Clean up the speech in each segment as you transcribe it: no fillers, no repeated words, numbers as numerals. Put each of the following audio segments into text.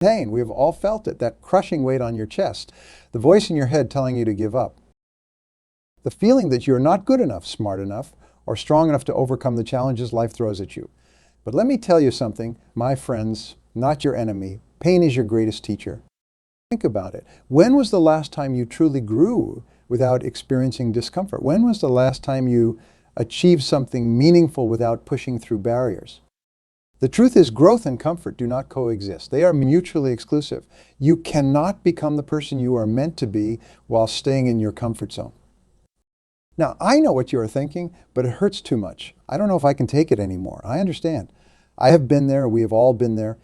Pain, we have all felt it, that crushing weight on your chest, the voice in your head telling you to give up. The feeling that you're not good enough, smart enough, or strong enough to overcome the challenges life throws at you. But let me tell you something, my friends, not your enemy. Pain is your greatest teacher. Think about it. When was the last time you truly grew without experiencing discomfort? When was the last time you achieved something meaningful without pushing through barriers? The truth is, growth and comfort do not coexist. They are mutually exclusive. You cannot become the person you are meant to be while staying in your comfort zone. Now, I know what you are thinking, but it hurts too much. I don't know if I can take it anymore. I understand. I have been there. We have all been there.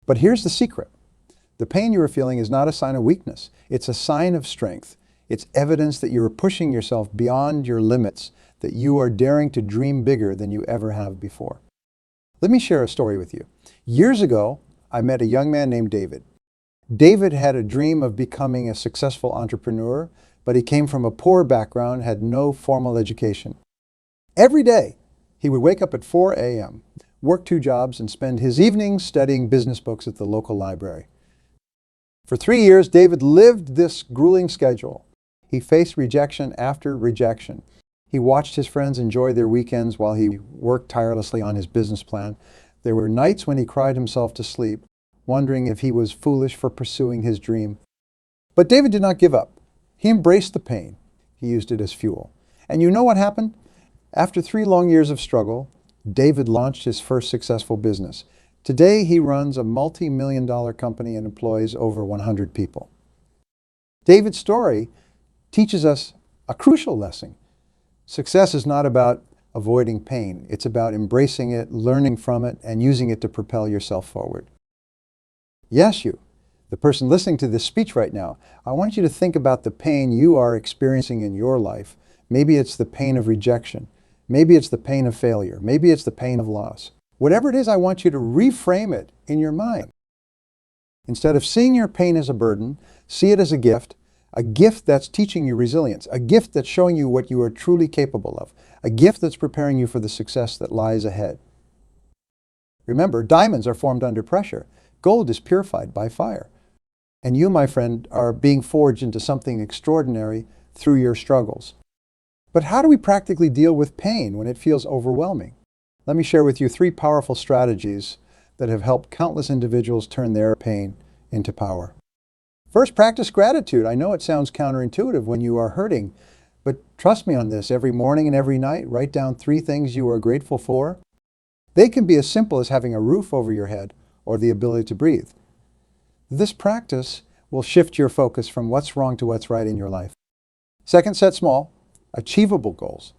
But here's the secret. The pain you are feeling is not a sign of weakness. It's a sign of strength. It's evidence that you are pushing yourself beyond your limits, that you are daring to dream bigger than you ever have before. Let me share a story with you. Years ago, I met a young man named David. David had a dream of becoming a successful entrepreneur, but he came from a poor background, had no formal education. Every day, he would wake up at 4 a.m., work 2 jobs, and spend his evenings studying business books at the local library. For 3 years, David lived this grueling schedule. He faced rejection after rejection. He watched his friends enjoy their weekends while he worked tirelessly on his business plan. There were nights when he cried himself to sleep, wondering if he was foolish for pursuing his dream. But David did not give up. He embraced the pain. He used it as fuel. And you know what happened? After 3 long years of struggle, David launched his first successful business. Today, he runs a multi-million-dollar company and employs over 100 people. David's story teaches us a crucial lesson. Success is not about avoiding pain. It's about embracing it, learning from it, and using it to propel yourself forward. Yes, you, the person listening to this speech right now, I want you to think about the pain you are experiencing in your life. Maybe it's the pain of rejection. Maybe it's the pain of failure. Maybe it's the pain of loss. Whatever it is, I want you to reframe it in your mind. Instead of seeing your pain as a burden, see it as a gift that's teaching you resilience, a gift that's showing you what you are truly capable of, a gift that's preparing you for the success that lies ahead. Remember, diamonds are formed under pressure. Gold is purified by fire. And you, my friend, are being forged into something extraordinary through your struggles. But how do we practically deal with pain when it feels overwhelming? Let me share with you 3 powerful strategies that have helped countless individuals turn their pain into power. First, practice gratitude. I know it sounds counterintuitive when you are hurting, but trust me on this. Every morning and every night, write down 3 things you are grateful for. They can be as simple as having a roof over your head or the ability to breathe. This practice will shift your focus from what's wrong to what's right in your life. Second, set small, achievable goals.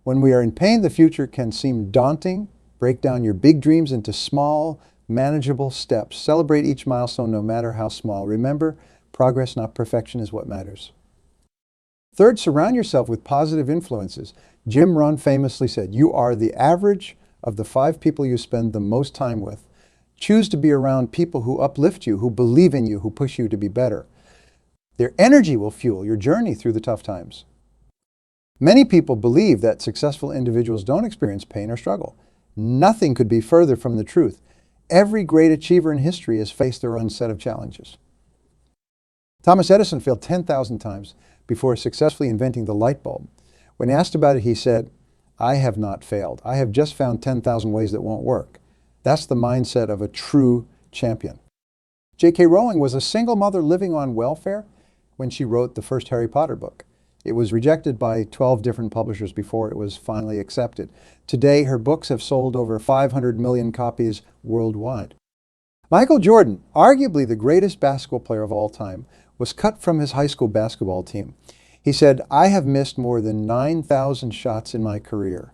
When we are in pain, the future can seem daunting. Break down your big dreams into small, manageable steps. Celebrate each milestone, no matter how small. Remember, progress, not perfection, is what matters. Third, surround yourself with positive influences. Jim Rohn famously said, "You are the average of the 5 people you spend the most time with." Choose to be around people who uplift you, who believe in you, who push you to be better. Their energy will fuel your journey through the tough times. Many people believe that successful individuals don't experience pain or struggle. Nothing could be further from the truth. Every great achiever in history has faced their own set of challenges. Thomas Edison failed 10,000 times before successfully inventing the light bulb. When asked about it, he said, "I have not failed. I have just found 10,000 ways that won't work." That's the mindset of a true champion. J.K. Rowling was a single mother living on welfare when she wrote the first Harry Potter book. It was rejected by 12 different publishers before it was finally accepted. Today, her books have sold over 500 million copies worldwide. Michael Jordan, arguably the greatest basketball player of all time, was cut from his high school basketball team. He said, "I have missed more than 9,000 shots in my career.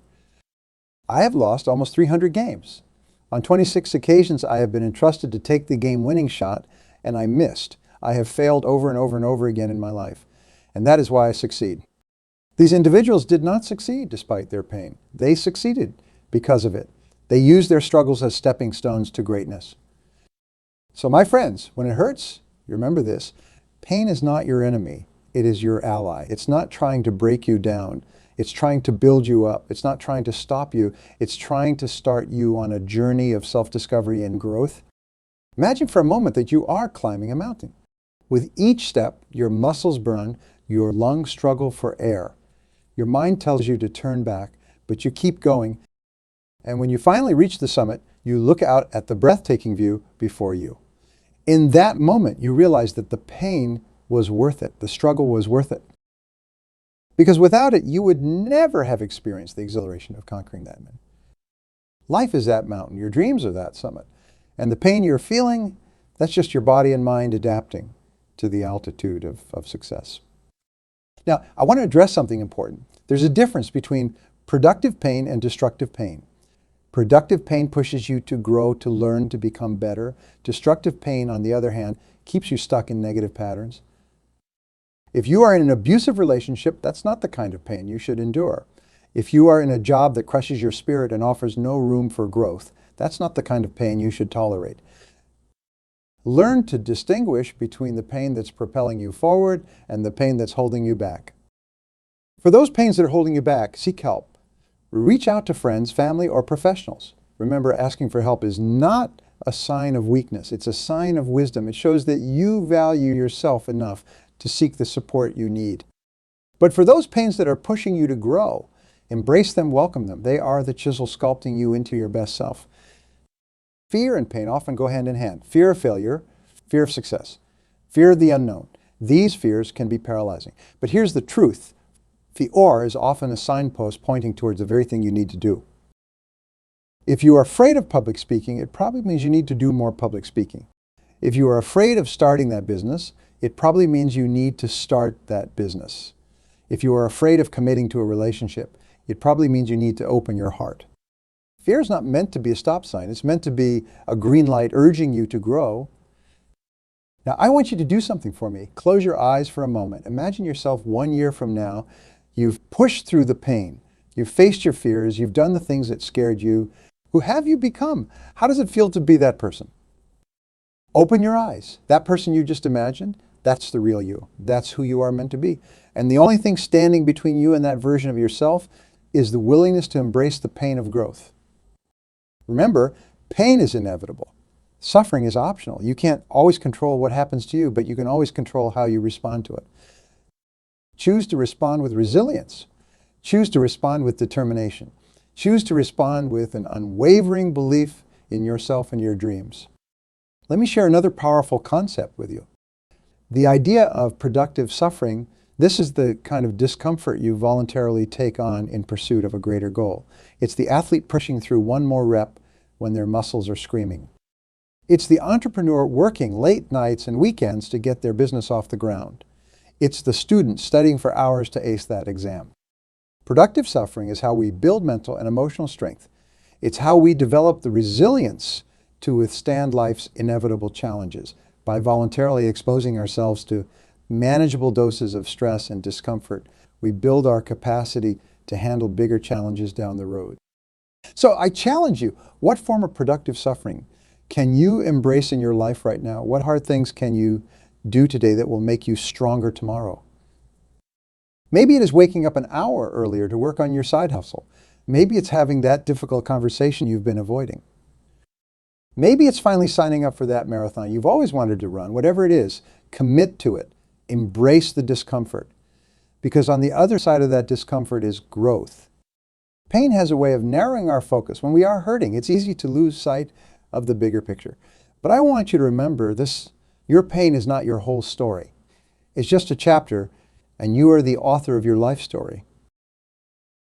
I have lost almost 300 games. On 26 occasions, I have been entrusted to take the game-winning shot, and I missed. I have failed over and over and over again in my life. And that is why I succeed." These individuals did not succeed despite their pain. They succeeded because of it. They used their struggles as stepping stones to greatness. So my friends, when it hurts, you remember this, pain is not your enemy. It is your ally. It's not trying to break you down. It's trying to build you up. It's not trying to stop you. It's trying to start you on a journey of self-discovery and growth. Imagine for a moment that you are climbing a mountain. With each step, your muscles burn, your lungs struggle for air. Your mind tells you to turn back, but you keep going. And when you finally reach the summit, you look out at the breathtaking view before you. In that moment, you realize that the pain was worth it. The struggle was worth it. Because without it, you would never have experienced the exhilaration of conquering that mountain. Life is that mountain. Your dreams are that summit. And the pain you're feeling, that's just your body and mind adapting to the altitude of success. Now, I want to address something important. There's a difference between productive pain and destructive pain. Productive pain pushes you to grow, to learn, to become better. Destructive pain, on the other hand, keeps you stuck in negative patterns. If you are in an abusive relationship, that's not the kind of pain you should endure. If you are in a job that crushes your spirit and offers no room for growth, that's not the kind of pain you should tolerate. Learn to distinguish between the pain that's propelling you forward and the pain that's holding you back. For those pains that are holding you back, seek help. Reach out to friends, family, or professionals. Remember, asking for help is not a sign of weakness. It's a sign of wisdom. It shows that you value yourself enough to seek the support you need. But for those pains that are pushing you to grow, embrace them, welcome them. They are the chisel sculpting you into your best self. Fear and pain often go hand in hand. Fear of failure, fear of success, fear of the unknown. These fears can be paralyzing. But here's the truth. Fear is often a signpost pointing towards the very thing you need to do. If you are afraid of public speaking, it probably means you need to do more public speaking. If you are afraid of starting that business, it probably means you need to start that business. If you are afraid of committing to a relationship, it probably means you need to open your heart. Fear is not meant to be a stop sign. It's meant to be a green light urging you to grow. Now, I want you to do something for me. Close your eyes for a moment. Imagine yourself 1 year from now. You've pushed through the pain. You've faced your fears. You've done the things that scared you. Who have you become? How does it feel to be that person? Open your eyes. That person you just imagined, that's the real you. That's who you are meant to be. And the only thing standing between you and that version of yourself is the willingness to embrace the pain of growth. Remember, pain is inevitable. Suffering is optional. You can't always control what happens to you, but you can always control how you respond to it. Choose to respond with resilience. Choose to respond with determination. Choose to respond with an unwavering belief in yourself and your dreams. Let me share another powerful concept with you. The idea of productive suffering, this is the kind of discomfort you voluntarily take on in pursuit of a greater goal. It's the athlete pushing through one more rep when their muscles are screaming. It's the entrepreneur working late nights and weekends to get their business off the ground. It's the student studying for hours to ace that exam. Productive suffering is how we build mental and emotional strength. It's how we develop the resilience to withstand life's inevitable challenges by voluntarily exposing ourselves to manageable doses of stress and discomfort. We build our capacity to handle bigger challenges down the road. So I challenge you, what form of productive suffering can you embrace in your life right now? What hard things can you do today that will make you stronger tomorrow? Maybe it is waking up an hour earlier to work on your side hustle. Maybe it's having that difficult conversation you've been avoiding. Maybe it's finally signing up for that marathon you've always wanted to run. Whatever it is, commit to it. Embrace the discomfort. Because on the other side of that discomfort is growth. Pain has a way of narrowing our focus. When we are hurting, it's easy to lose sight of the bigger picture. But I want you to remember this, your pain is not your whole story. It's just a chapter, and you are the author of your life story.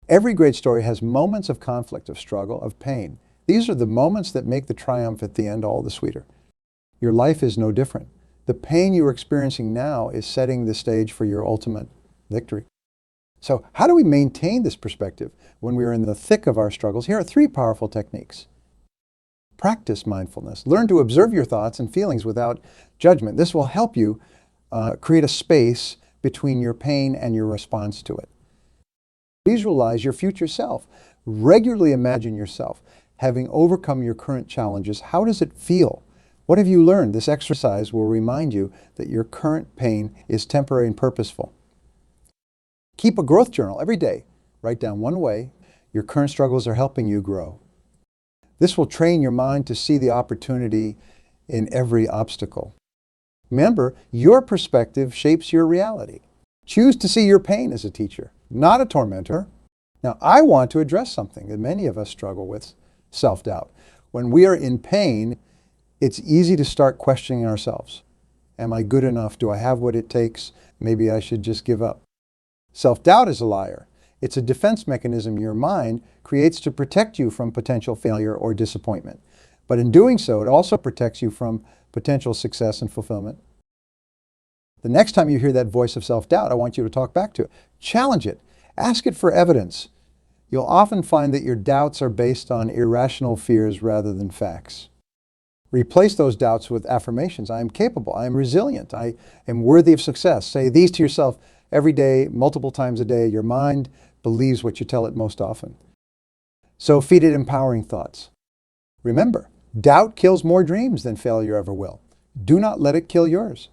Every great story has moments of conflict, of struggle, of pain. These are the moments that make the triumph at the end all the sweeter. Your life is no different. The pain you are experiencing now is setting the stage for your ultimate victory. So how do we maintain this perspective when we are in the thick of our struggles? Here are 3 powerful techniques. Practice mindfulness. Learn to observe your thoughts and feelings without judgment. This will help you create a space between your pain and your response to it. Visualize your future self. Regularly imagine yourself having overcome your current challenges. How does it feel? What have you learned? This exercise will remind you that your current pain is temporary and purposeful. Keep a growth journal every day. Write down one way your current struggles are helping you grow. This will train your mind to see the opportunity in every obstacle. Remember, your perspective shapes your reality. Choose to see your pain as a teacher, not a tormentor. Now, I want to address something that many of us struggle with, self-doubt. When we are in pain, it's easy to start questioning ourselves. Am I good enough? Do I have what it takes? Maybe I should just give up. Self-doubt is a liar. It's a defense mechanism your mind creates to protect you from potential failure or disappointment. But in doing so, it also protects you from potential success and fulfillment. The next time you hear that voice of self-doubt, I want you to talk back to it. Challenge it. Ask it for evidence. You'll often find that your doubts are based on irrational fears rather than facts. Replace those doubts with affirmations. I am capable. I am resilient. I am worthy of success. Say these to yourself every day, multiple times a day. Your mind believes what you tell it most often. So feed it empowering thoughts. Remember, doubt kills more dreams than failure ever will. Do not let it kill yours.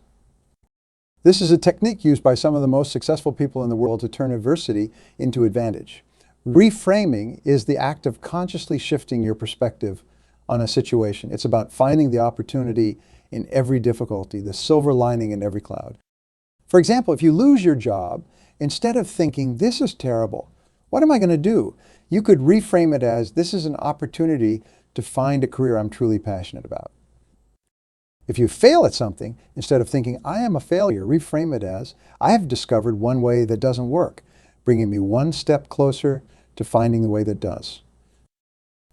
This is a technique used by some of the most successful people in the world to turn adversity into advantage. Reframing is the act of consciously shifting your perspective on a situation. It's about finding the opportunity in every difficulty, the silver lining in every cloud. For example, if you lose your job, instead of thinking, this is terrible, what am I going to do? You could reframe it as, this is an opportunity to find a career I'm truly passionate about. If you fail at something, instead of thinking, I am a failure, reframe it as, I have discovered one way that doesn't work, bringing me one step closer to finding the way that does.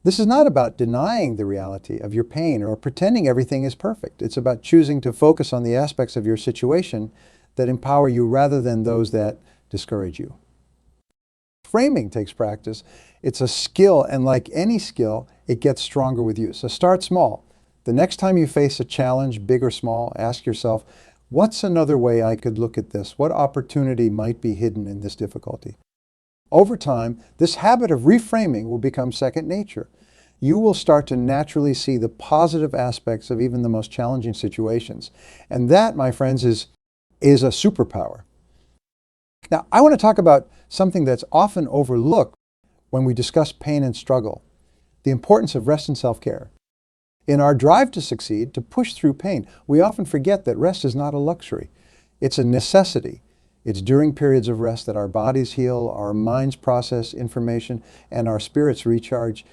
This is not about denying the reality of your pain or pretending everything is perfect. It's about choosing to focus on the aspects of your situation that empower you rather than those that discourage you. Framing takes practice. It's a skill, and like any skill, it gets stronger with use. So start small. The next time you face a challenge, big or small, ask yourself, what's another way I could look at this? What opportunity might be hidden in this difficulty? Over time, this habit of reframing will become second nature. You will start to naturally see the positive aspects of even the most challenging situations. And that, my friends, is a superpower. Now, I want to talk about something that's often overlooked when we discuss pain and struggle, the importance of rest and self-care. In our drive to succeed, to push through pain, we often forget that rest is not a luxury. It's a necessity. It's during periods of rest that our bodies heal, our minds process information, and our spirits recharge.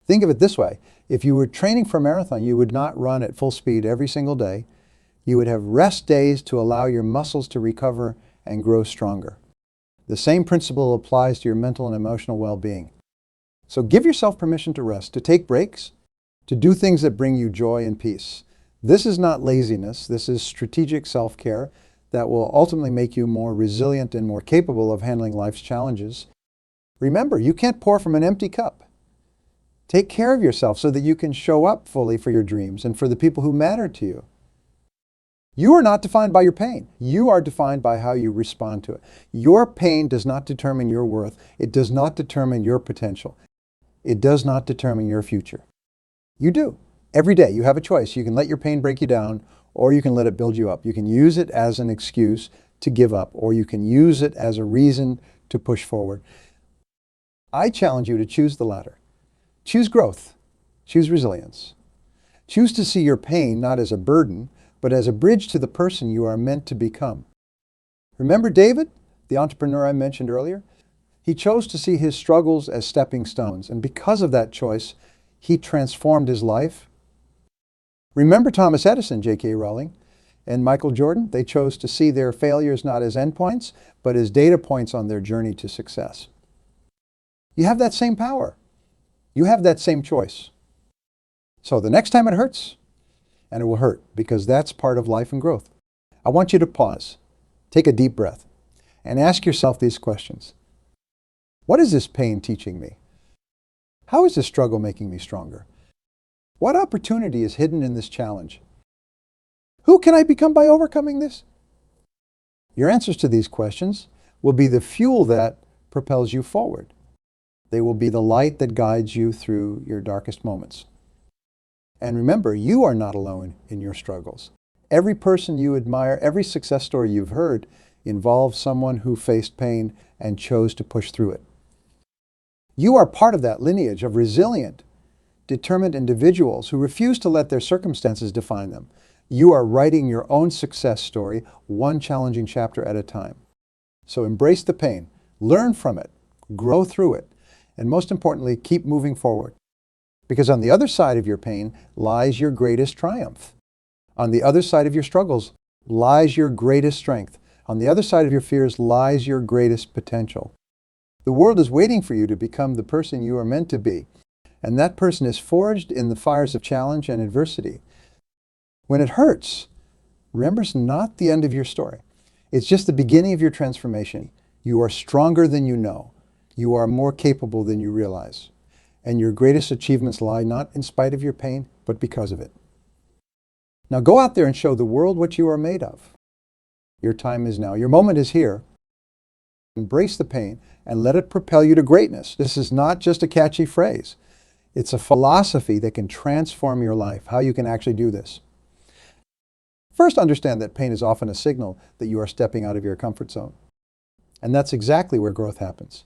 Think of it this way. If you were training for a marathon, you would not run at full speed every single day. You would have rest days to allow your muscles to recover and grow stronger. The same principle applies to your mental and emotional well-being. So give yourself permission to rest, to take breaks, to do things that bring you joy and peace. This is not laziness. This is strategic self-care that will ultimately make you more resilient and more capable of handling life's challenges. Remember, you can't pour from an empty cup. Take care of yourself so that you can show up fully for your dreams and for the people who matter to you. You are not defined by your pain. You are defined by how you respond to it. Your pain does not determine your worth. It does not determine your potential. It does not determine your future. You do. Every day you have a choice. You can let your pain break you down, or you can let it build you up. You can use it as an excuse to give up, or you can use it as a reason to push forward. I challenge you to choose the latter. Choose growth. Choose resilience. Choose to see your pain not as a burden, but as a bridge to the person you are meant to become. Remember David, the entrepreneur I mentioned earlier? He chose to see his struggles as stepping stones, and because of that choice, he transformed his life. Remember Thomas Edison, J.K. Rowling, and Michael Jordan? They chose to see their failures not as endpoints, but as data points on their journey to success. You have that same power. You have that same choice. So the next time it hurts, and it will hurt because that's part of life and growth, I want you to pause, take a deep breath, and ask yourself these questions. What is this pain teaching me? How is this struggle making me stronger? What opportunity is hidden in this challenge? Who can I become by overcoming this? Your answers to these questions will be the fuel that propels you forward. They will be the light that guides you through your darkest moments. And remember, you are not alone in your struggles. Every person you admire, every success story you've heard involves someone who faced pain and chose to push through it. You are part of that lineage of resilient, determined individuals who refuse to let their circumstances define them. You are writing your own success story, one challenging chapter at a time. So embrace the pain, learn from it, grow through it, and most importantly, keep moving forward. Because on the other side of your pain lies your greatest triumph. On the other side of your struggles lies your greatest strength. On the other side of your fears lies your greatest potential. The world is waiting for you to become the person you are meant to be, and that person is forged in the fires of challenge and adversity. When it hurts, remember it's not the end of your story. It's just the beginning of your transformation. You are stronger than you know. You are more capable than you realize. And your greatest achievements lie not in spite of your pain, but because of it. Now go out there and show the world what you are made of. Your time is now. Your moment is here. Embrace the pain and let it propel you to greatness. This is not just a catchy phrase. It's a philosophy that can transform your life, how you can actually do this. First, understand that pain is often a signal that you are stepping out of your comfort zone. And that's exactly where growth happens.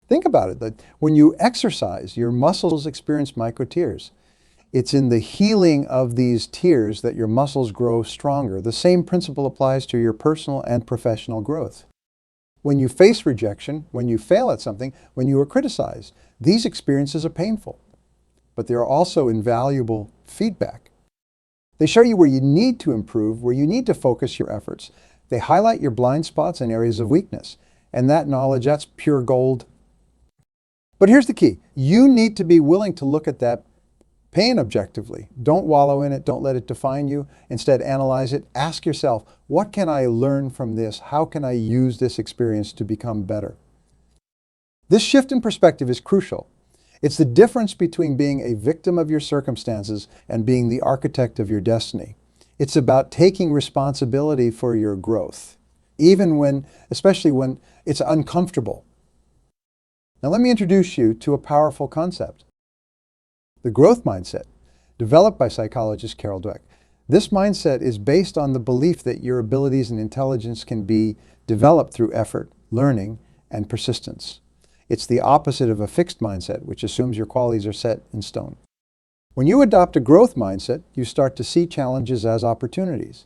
Think about it, that when you exercise, your muscles experience micro tears. It's in the healing of these tears that your muscles grow stronger. The same principle applies to your personal and professional growth. When you face rejection, when you fail at something, when you are criticized, these experiences are painful, but they are also invaluable feedback. They show you where you need to improve, where you need to focus your efforts. They highlight your blind spots and areas of weakness. And that knowledge, that's pure gold. But here's the key. You need to be willing to look at that pain objectively. Don't wallow in it. Don't let it define you. Instead, analyze it. Ask yourself, what can I learn from this? How can I use this experience to become better? This shift in perspective is crucial. It's the difference between being a victim of your circumstances and being the architect of your destiny. It's about taking responsibility for your growth, especially when it's uncomfortable. Now let me introduce you to a powerful concept. The growth mindset, developed by psychologist Carol Dweck. This mindset is based on the belief that your abilities and intelligence can be developed through effort, learning, and persistence. It's the opposite of a fixed mindset, which assumes your qualities are set in stone. When you adopt a growth mindset, you start to see challenges as opportunities.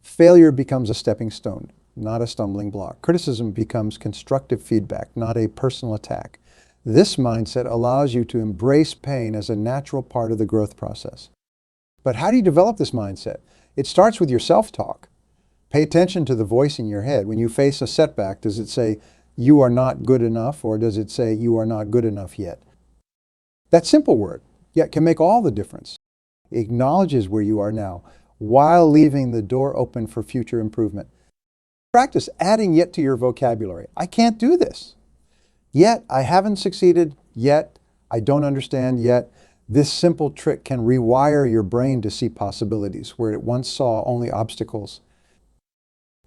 Failure becomes a stepping stone, not a stumbling block. Criticism becomes constructive feedback, not a personal attack. This mindset allows you to embrace pain as a natural part of the growth process. But how do you develop this mindset? It starts with your self-talk. Pay attention to the voice in your head. When you face a setback, does it say, "You are not good enough," or does it say, "You are not good enough yet"? That simple word, yet can make all the difference. It acknowledges where you are now, while leaving the door open for future improvement. Practice adding "yet" to your vocabulary. I can't do this. Yet, I haven't succeeded. Yet, I don't understand. Yet, this simple trick can rewire your brain to see possibilities where it once saw only obstacles.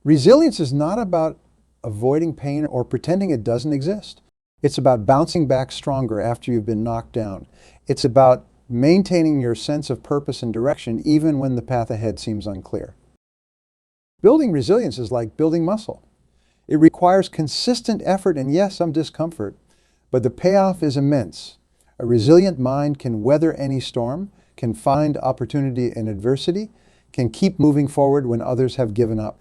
Resilience is not about avoiding pain or pretending it doesn't exist. It's about bouncing back stronger after you've been knocked down. It's about maintaining your sense of purpose and direction even when the path ahead seems unclear. Building resilience is like building muscle. It requires consistent effort and yes, some discomfort, but the payoff is immense. A resilient mind can weather any storm, can find opportunity in adversity, can keep moving forward when others have given up.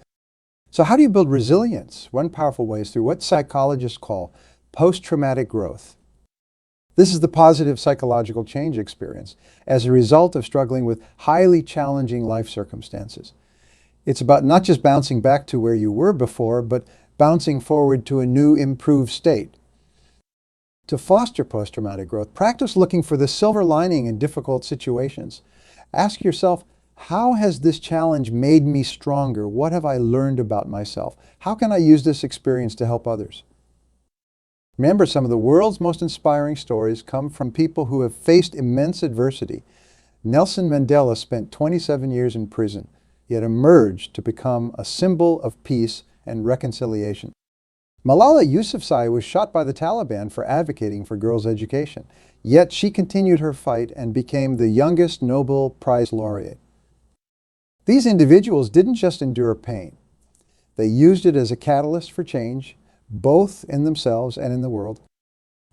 So how do you build resilience? One powerful way is through what psychologists call post-traumatic growth. This is the positive psychological change experience as a result of struggling with highly challenging life circumstances. It's about not just bouncing back to where you were before, but bouncing forward to a new, improved state. To foster post-traumatic growth, practice looking for the silver lining in difficult situations. Ask yourself, how has this challenge made me stronger? What have I learned about myself? How can I use this experience to help others? Remember, some of the world's most inspiring stories come from people who have faced immense adversity. Nelson Mandela spent 27 years in prison, yet emerged to become a symbol of peace and reconciliation. Malala Yousafzai was shot by the Taliban for advocating for girls' education, yet she continued her fight and became the youngest Nobel Prize laureate. These individuals didn't just endure pain. They used it as a catalyst for change, both in themselves and in the world.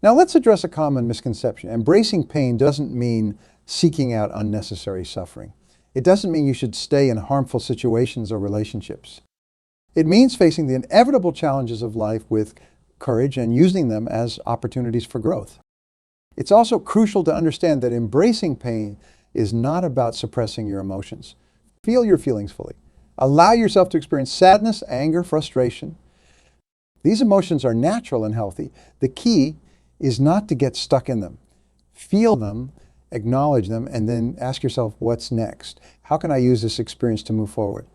Now let's address a common misconception. Embracing pain doesn't mean seeking out unnecessary suffering. It doesn't mean you should stay in harmful situations or relationships. It means facing the inevitable challenges of life with courage and using them as opportunities for growth. It's also crucial to understand that embracing pain is not about suppressing your emotions. Feel your feelings fully. Allow yourself to experience sadness, anger, frustration. These emotions are natural and healthy. The key is not to get stuck in them. Feel them, acknowledge them, and then ask yourself, what's next? How can I use this experience to move forward?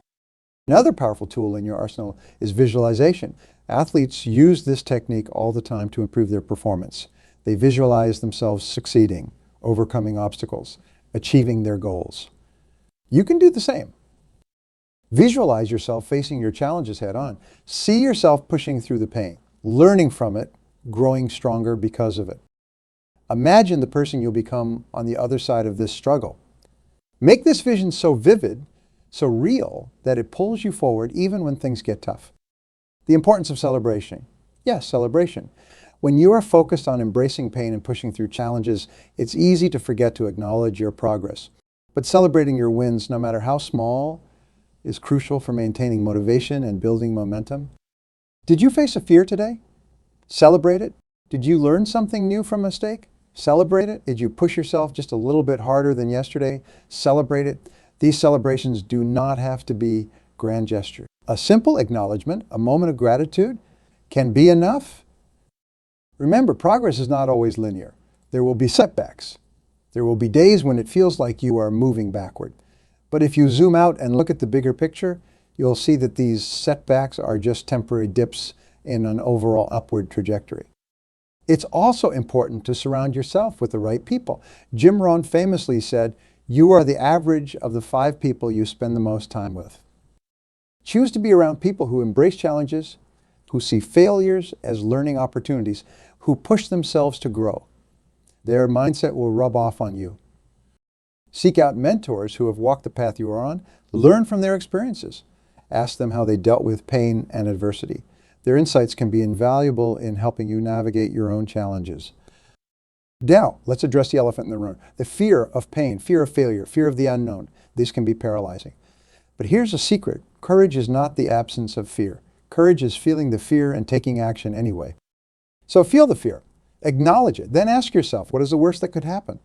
Another powerful tool in your arsenal is visualization. Athletes use this technique all the time to improve their performance. They visualize themselves succeeding, overcoming obstacles, achieving their goals. You can do the same. Visualize yourself facing your challenges head on. See yourself pushing through the pain, learning from it, growing stronger because of it. Imagine the person you'll become on the other side of this struggle. Make this vision so vivid, so real, that it pulls you forward even when things get tough. The importance of celebration. Yes, celebration. When you are focused on embracing pain and pushing through challenges, it's easy to forget to acknowledge your progress. But celebrating your wins, no matter how small, is crucial for maintaining motivation and building momentum. Did you face a fear today? Celebrate it. Did you learn something new from a mistake? Celebrate it. Did you push yourself just a little bit harder than yesterday? Celebrate it. These celebrations do not have to be grand gestures. A simple acknowledgement, a moment of gratitude, can be enough. Remember, progress is not always linear. There will be setbacks. There will be days when it feels like you are moving backward. But if you zoom out and look at the bigger picture, you'll see that these setbacks are just temporary dips in an overall upward trajectory. It's also important to surround yourself with the right people. Jim Rohn famously said, "You are the average of the 5 people you spend the most time with." Choose to be around people who embrace challenges, who see failures as learning opportunities, who push themselves to grow. Their mindset will rub off on you. Seek out mentors who have walked the path you are on. Learn from their experiences. Ask them how they dealt with pain and adversity. Their insights can be invaluable in helping you navigate your own challenges. Now, let's address the elephant in the room. The fear of pain, fear of failure, fear of the unknown. These can be paralyzing. But here's a secret. Courage is not the absence of fear. Courage is feeling the fear and taking action anyway. So feel the fear. Acknowledge it. Then ask yourself, what is the worst that could happen?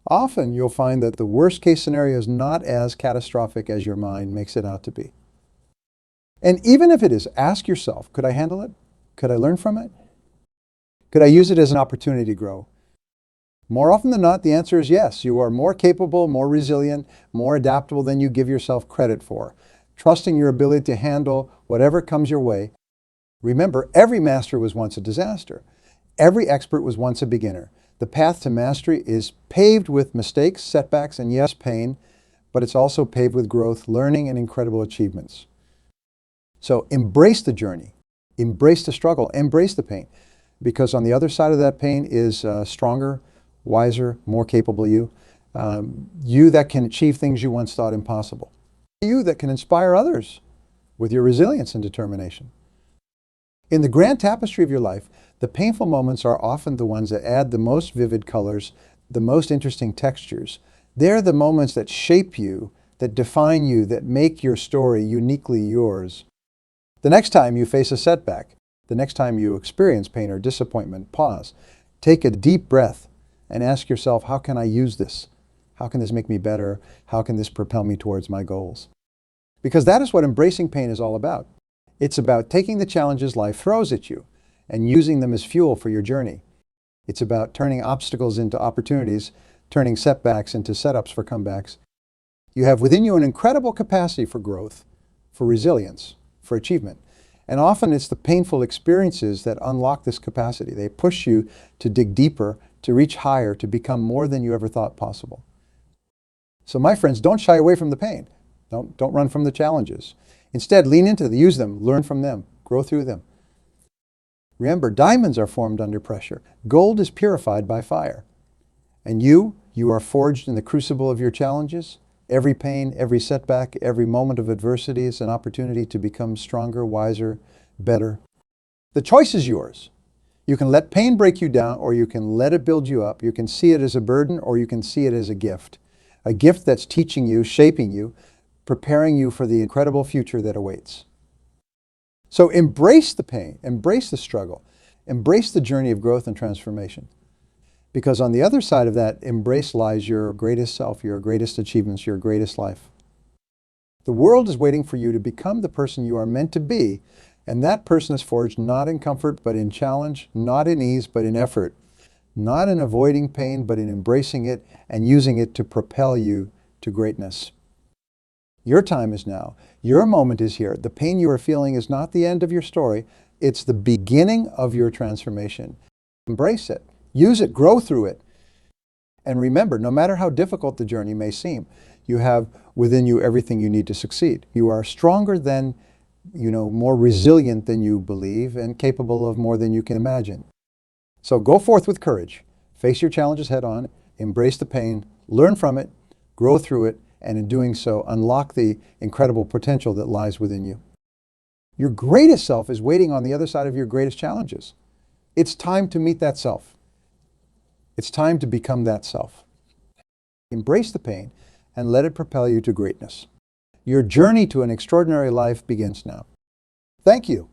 Often you'll find that the worst case scenario is not as catastrophic as your mind makes it out to be. And even if it is, ask yourself, could I handle it? Could I learn from it? Could I use it as an opportunity to grow? More often than not, the answer is yes. You are more capable, more resilient, more adaptable than you give yourself credit for. Trusting your ability to handle whatever comes your way. Remember, every master was once a disaster. Every expert was once a beginner. The path to mastery is paved with mistakes, setbacks, and yes, pain, but it's also paved with growth, learning, and incredible achievements. So embrace the journey, embrace the struggle, embrace the pain, because on the other side of that pain is stronger, wiser, more capable you. You that can achieve things you once thought impossible. You that can inspire others with your resilience and determination. In the grand tapestry of your life, the painful moments are often the ones that add the most vivid colors, the most interesting textures. They're the moments that shape you, that define you, that make your story uniquely yours. The next time you face a setback, the next time you experience pain or disappointment, pause. Take a deep breath and ask yourself, how can I use this? How can this make me better? How can this propel me towards my goals? Because that is what embracing pain is all about. It's about taking the challenges life throws at you and using them as fuel for your journey. It's about turning obstacles into opportunities, turning setbacks into setups for comebacks. You have within you an incredible capacity for growth, for resilience, for achievement. And often it's the painful experiences that unlock this capacity. They push you to dig deeper, to reach higher, to become more than you ever thought possible. So my friends, don't shy away from the pain. Don't run from the challenges. Instead, lean into them, use them, learn from them, grow through them. Remember, diamonds are formed under pressure. Gold is purified by fire. And you are forged in the crucible of your challenges. Every pain, every setback, every moment of adversity is an opportunity to become stronger, wiser, better. The choice is yours. You can let pain break you down, or you can let it build you up. You can see it as a burden, or you can see it as a gift that's teaching you, shaping you, preparing you for the incredible future that awaits. So embrace the pain, embrace the struggle, embrace the journey of growth and transformation. Because on the other side of that embrace lies your greatest self, your greatest achievements, your greatest life. The world is waiting for you to become the person you are meant to be, and that person is forged not in comfort, but in challenge, not in ease, but in effort, not in avoiding pain, but in embracing it and using it to propel you to greatness. Your time is now. Your moment is here. The pain you are feeling is not the end of your story. It's the beginning of your transformation. Embrace it. Use it. Grow through it. And remember, no matter how difficult the journey may seem, you have within you everything you need to succeed. You are stronger than, more resilient than you believe, and capable of more than you can imagine. So go forth with courage. Face your challenges head on. Embrace the pain. Learn from it. Grow through it. And in doing so, unlock the incredible potential that lies within you. Your greatest self is waiting on the other side of your greatest challenges. It's time to meet that self. It's time to become that self. Embrace the pain and let it propel you to greatness. Your journey to an extraordinary life begins now. Thank you.